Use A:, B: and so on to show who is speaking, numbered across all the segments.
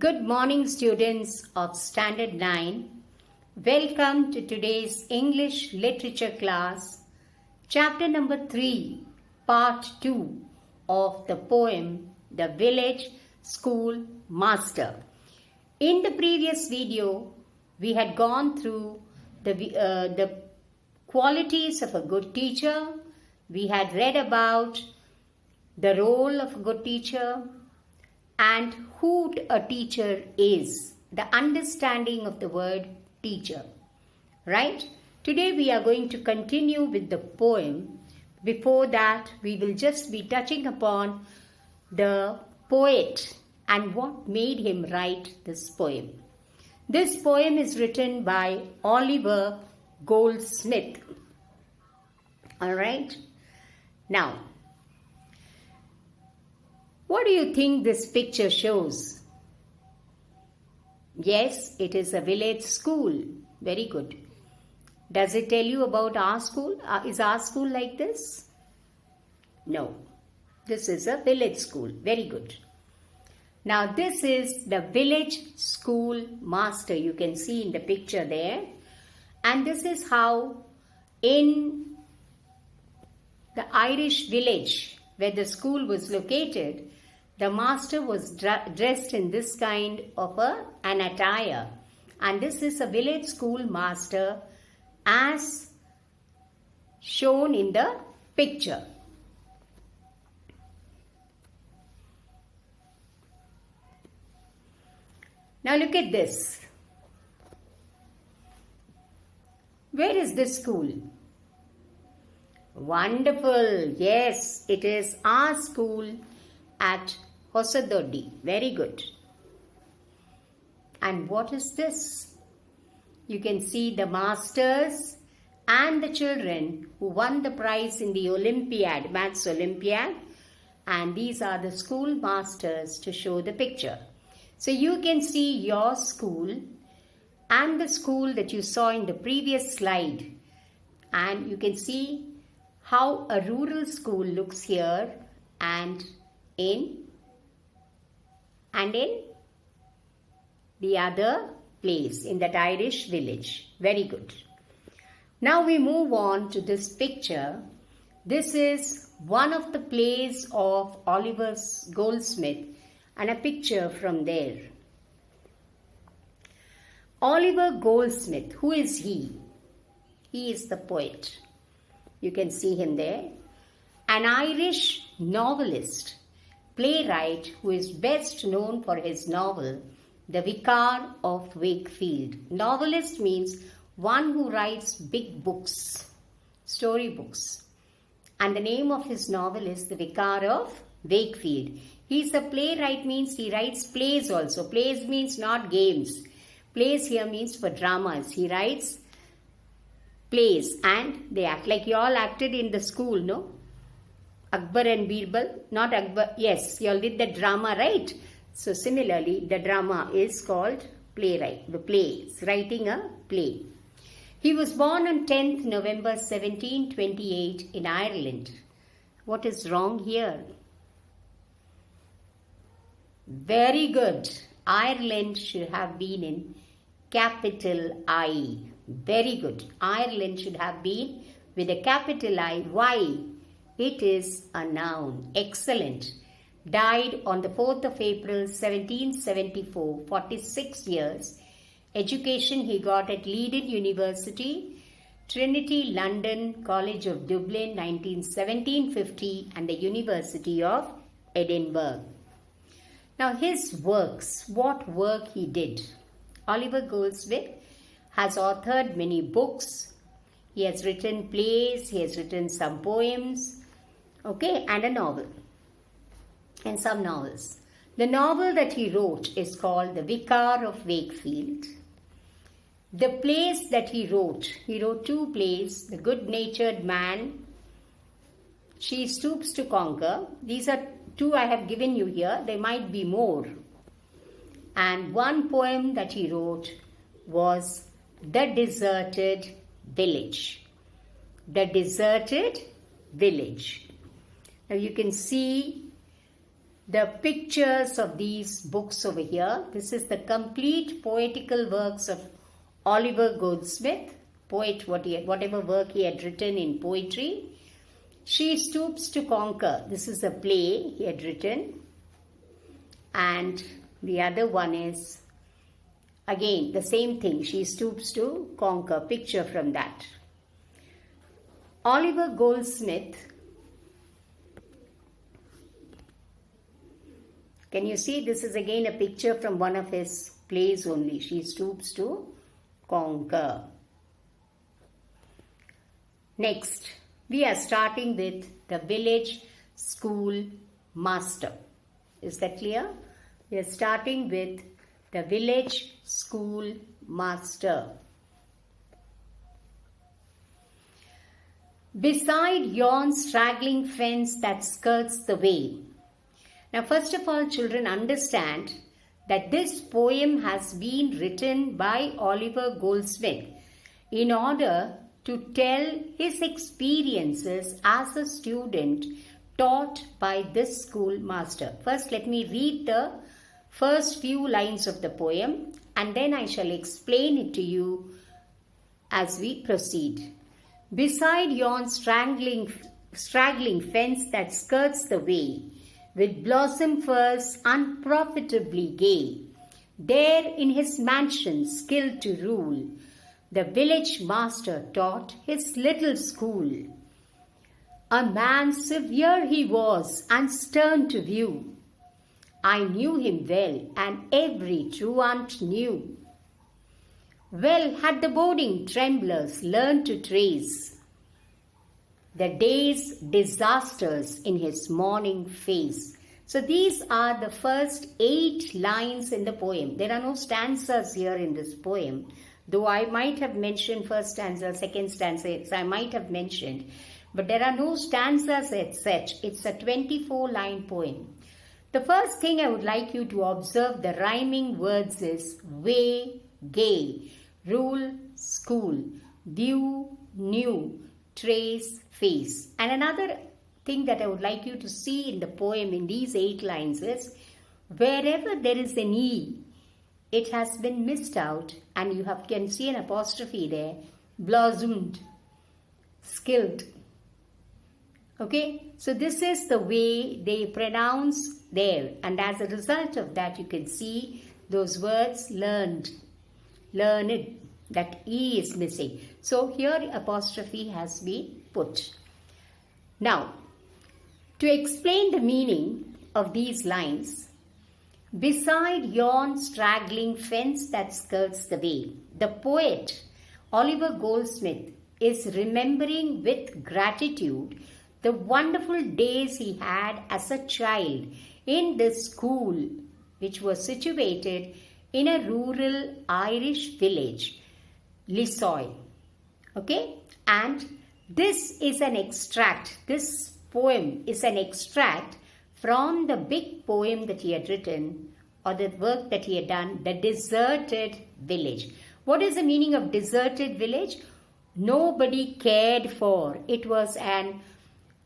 A: Good morning, students of Standard 9. Welcome to today's English Literature class, chapter number 3, part 2 of the poem The Village School Master. In the previous video, we had gone through the qualities of a good teacher. We had read about the role of a good teacher and who a teacher is, the understanding of the word teacher, right? Today we are going to continue with the poem. Before that, we will just be touching upon the poet and what made him write this poem. This poem is written by Oliver Goldsmith. All right? Now, what do you think this picture shows? Yes, it is a village school. Very good. Does it tell you about our school? Is our school like this? No. This is a village school. Very good. Now, this is the village school master. You can see in the picture there. And this is how in the Irish village where the school was located, the master was dressed in this kind of an attire. And this is a village school master as shown in the picture. Now look at this. Where is this school? Wonderful. Yes, it is our school at Hosadoddi. Very good. And what is this? You can see the masters and the children who won the prize in the Olympiad, Maths Olympiad. And these are the school masters to show the picture. So you can see your school and the school that you saw in the previous slide. And you can see how a rural school looks here and in the other place in that Irish village. Very good. Now we move on to this picture. This is one of the plays of Oliver Goldsmith and a picture from there. Oliver Goldsmith, who is he? He is the poet. You can see him there. An Irish novelist, playwright who is best known for his novel, The Vicar of Wakefield. Novelist means one who writes big books, story books. And the name of his novel is The Vicar of Wakefield. He's a playwright, means he writes plays also. Plays means not games. Plays here means for dramas. He writes plays and they act like you all acted in the school, no? Akbar and Birbal, not Akbar. Yes, you all did the drama, right? So similarly, the drama is called playwright. The play is writing a play. He was born on 10th November 1728 in Ireland. What is wrong here? Very good. Ireland should have been in capital I. Very good. Ireland should have been with a capital I. Why? It is a noun. Excellent. Died on the 4th of April 1774, 46 years. Education he got at Leiden University, Trinity London College of Dublin 1750 and the University of Edinburgh. Now his works, what work he did. Oliver Goldsmith has authored many books. He has written plays, he has written some poems, okay, and a novel, and some novels. The novel that he wrote is called The Vicar of Wakefield. The plays that he wrote two plays, The Good-Natured Man, She Stoops to Conquer. These are two I have given you here. There might be more. And one poem that he wrote was The Deserted Village. The Deserted Village. Now you can see the pictures of these books over here. This is the complete poetical works of Oliver Goldsmith, poet, whatever work he had written in poetry. She Stoops to Conquer. This is a play he had written. And the other one is, again, the same thing. She Stoops to Conquer. Picture from that. Oliver Goldsmith. Can you see? This is again a picture from one of his plays only. She Stoops to Conquer. Next, we are starting with the village school master. Is that clear? We are starting with the village school master. Beside yon straggling fence that skirts the way. Now, first of all, children, understand that this poem has been written by Oliver Goldsmith in order to tell his experiences as a student taught by this schoolmaster. First, let me read the first few lines of the poem and then I shall explain it to you as we proceed. Beside yon straggling fence that skirts the way, with blossom firs unprofitably gay, there in his mansion skilled to rule, the village master taught his little school. A man severe he was and stern to view. I knew him well and every truant knew. Well had the boarding tremblers learned to trace the day's disasters in his morning face. So these are the first 8 lines in the poem. There are no stanzas here in this poem. Though I might have mentioned first stanza, second stanza, I might have mentioned. But there are no stanzas as such. It's a 24-line poem. The first thing I would like you to observe the rhyming words is way, gay, rule, school, view, new, trace, face. And another thing that I would like you to see in the poem in these 8 lines is wherever there is an E, it has been missed out and you can see an apostrophe there, blossomed, skilled. Okay, so this is the way they pronounce there, and as a result of that you can see those words learned, learned, that E is missing. So here apostrophe has been put. Now, to explain the meaning of these lines, beside yon straggling fence that skirts the way, the poet Oliver Goldsmith is remembering with gratitude the wonderful days he had as a child in this school, which was situated in a rural Irish village, Lissoy. Okay, and this is an extract, this poem is an extract from the big poem that he had written, or the work that he had done, The Deserted Village. What is the meaning of deserted village? Nobody cared for. It was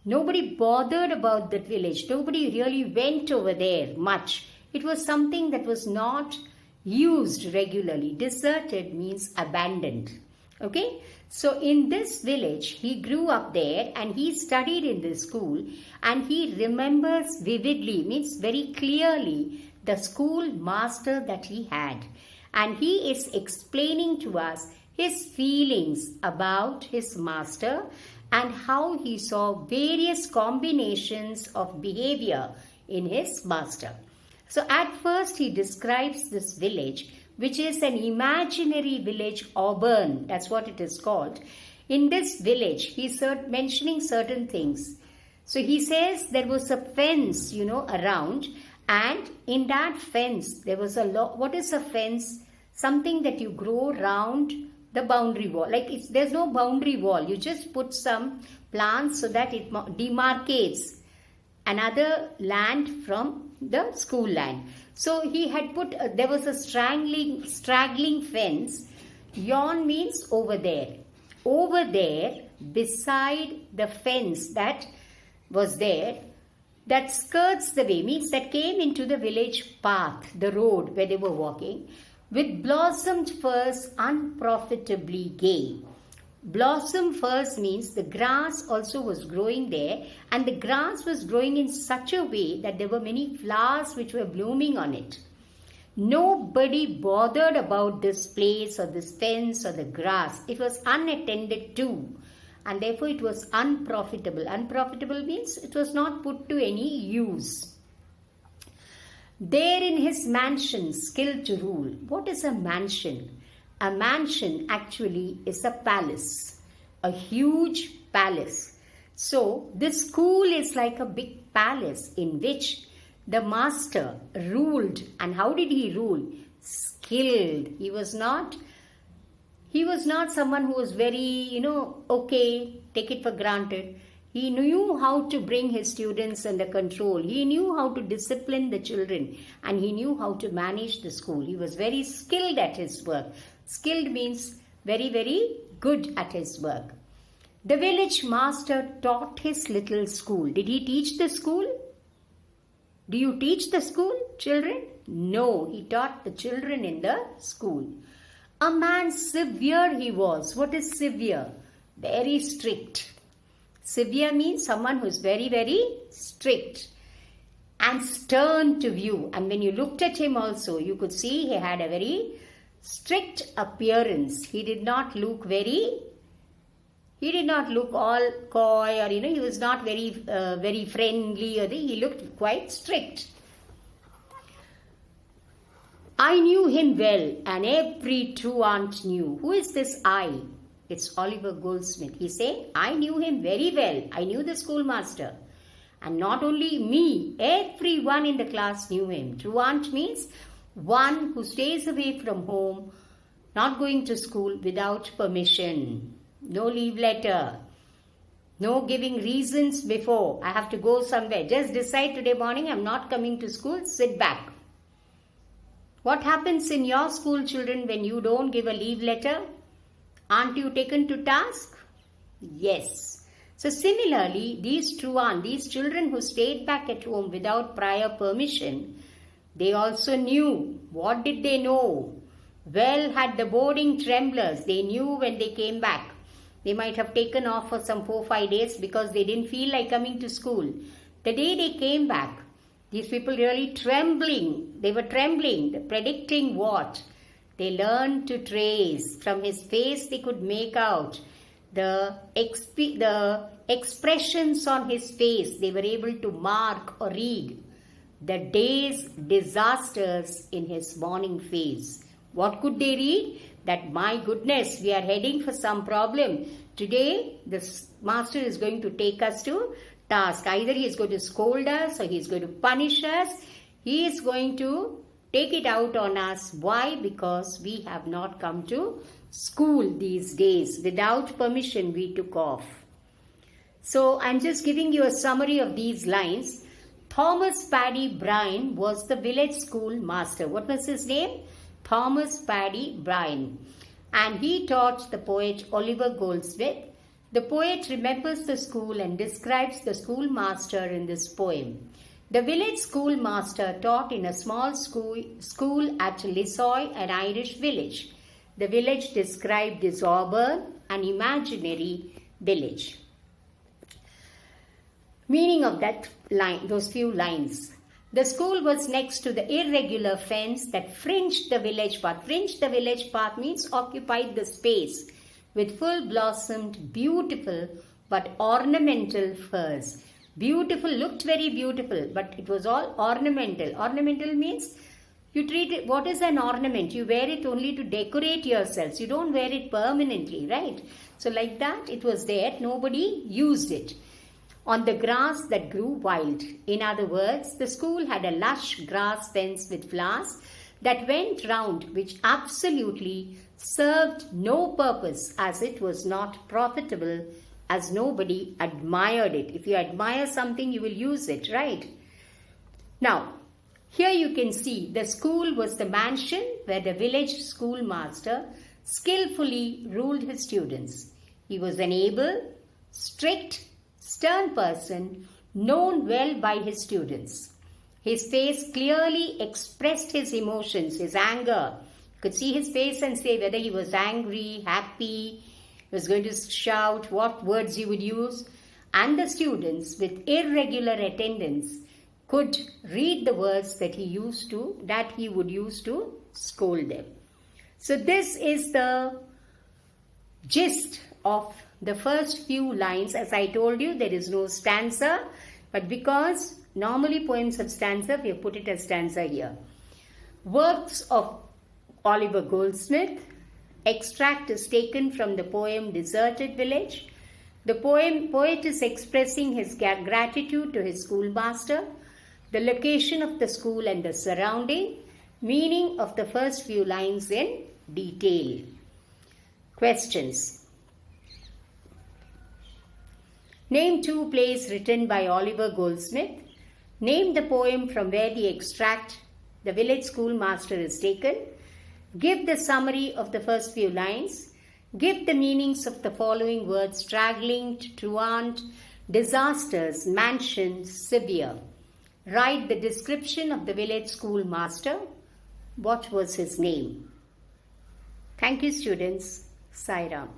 A: nobody bothered about that village. Nobody really went over there much. It was something that was not used regularly. Deserted means abandoned. Okay, so in this village, he grew up there and he studied in this school, and he remembers vividly, means very clearly, the school master that he had. And he is explaining to us his feelings about his master and how he saw various combinations of behavior in his master. So at first he describes this village, which is an imaginary village, Auburn, that's what it is called. In this village, he's mentioning certain things. So he says there was a fence, around, and in that fence, there was what is a fence? Something that you grow around the boundary wall. Like there's no boundary wall. You just put some plants so that it demarcates another land from the school land. So he had put, there was a straggling fence. Yon means over there. Over there, beside the fence that was there, that skirts the way, means that came into the village path, the road where they were walking, with blossomed firs unprofitably gay. Blossom firs means the grass also was growing there, and the grass was growing in such a way that there were many flowers which were blooming on it. Nobody bothered about this place or this fence or the grass. It was unattended to, and therefore it was unprofitable. Unprofitable means it was not put to any use. There in his mansion, skill to rule. What is a mansion? A mansion actually is a palace, a huge palace. So this school is like a big palace in which the master ruled. And how did he rule? Skilled. He was not someone who was very, okay, take it for granted. He knew how to bring his students under control. He knew how to discipline the children, and he knew how to manage the school. He was very skilled at his work. Skilled means very, very good at his work. The village master taught his little school. Did he teach the school? Do you teach the school, children? No, he taught the children in the school. A man severe he was. What is severe? Very strict. Severe means someone who is very, very strict and stern to view. And when you looked at him also, you could see he had a very strict appearance. He did not look all coy, or he was not very friendly, or he looked quite strict. I knew him well, and every truant knew. Who is this I? It's Oliver Goldsmith. He said, I knew him very well. I knew the schoolmaster. And not only me, everyone in the class knew him. Truant means one who stays away from home, not going to school without permission. No leave letter. No giving reasons before. I have to go somewhere. Just decide today morning I'm not coming to school. Sit back. What happens in your school, children, when you don't give a leave letter? Aren't you taken to task? Yes. So similarly, these children who stayed back at home without prior permission, they also knew. What did they know? Well had the boarding tremblers. They knew when they came back. They might have taken off for some 4-5 days because they didn't feel like coming to school. The day they came back, these people really trembling. They were trembling, predicting what? They learned to trace. From his face they could make out the expressions on his face. They were able to mark or read the day's disasters in his morning face. What could they read? That, my goodness, we are heading for some problem. Today, the master is going to take us to task. Either he is going to scold us or he is going to punish us. He is going to take it out on us. Why? Because we have not come to school these days. Without permission, we took off. So, I'm just giving you a summary of these lines. Thomas Paddy Bryan was the village school master. What was his name? Thomas Paddy Bryan. And he taught the poet Oliver Goldsmith. The poet remembers the school and describes the schoolmaster in this poem. The village schoolmaster taught in a small school at Lissoy, an Irish village. The village described is Auburn, an imaginary village. Meaning of that line, those few lines. The school was next to the irregular fence that fringed the village path. Fringed the village path means occupied the space with full blossomed, beautiful but ornamental firs. Beautiful, looked very beautiful, but it was all ornamental. Ornamental means you treat it, what is an ornament? You wear it only to decorate yourselves. You don't wear it permanently, right? So like that, it was there. Nobody used it. On the grass that grew wild. In other words, the school had a lush grass fence with flowers that went round, which absolutely served no purpose, as it was not profitable, as nobody admired it. If you admire something, you will use it, right? Now, here you can see the school was the mansion where the village schoolmaster skillfully ruled his students. He was an able, strict, stern person known well by his students. His face clearly expressed his emotions, his anger. You could see his face and say whether he was angry, happy, he was going to shout, what words he would use. And the students with irregular attendance could read the words that he would use to scold them. So this is the gist of the first few lines. As I told you, there is no stanza, but because normally poems have stanza, we have put it as stanza here. Works of Oliver Goldsmith. Extract is taken from the poem Deserted Village. The poet is expressing his gratitude to his schoolmaster, the location of the school and the surrounding, meaning of the first few lines in detail. Questions. Name 2 plays written by Oliver Goldsmith. Name the poem from where the extract, the village schoolmaster, is taken. Give the summary of the first few lines. Give the meanings of the following words: straggling, truant, disasters, mansion, severe. Write the description of the village schoolmaster. What was his name? Thank you, students. Sai Ram.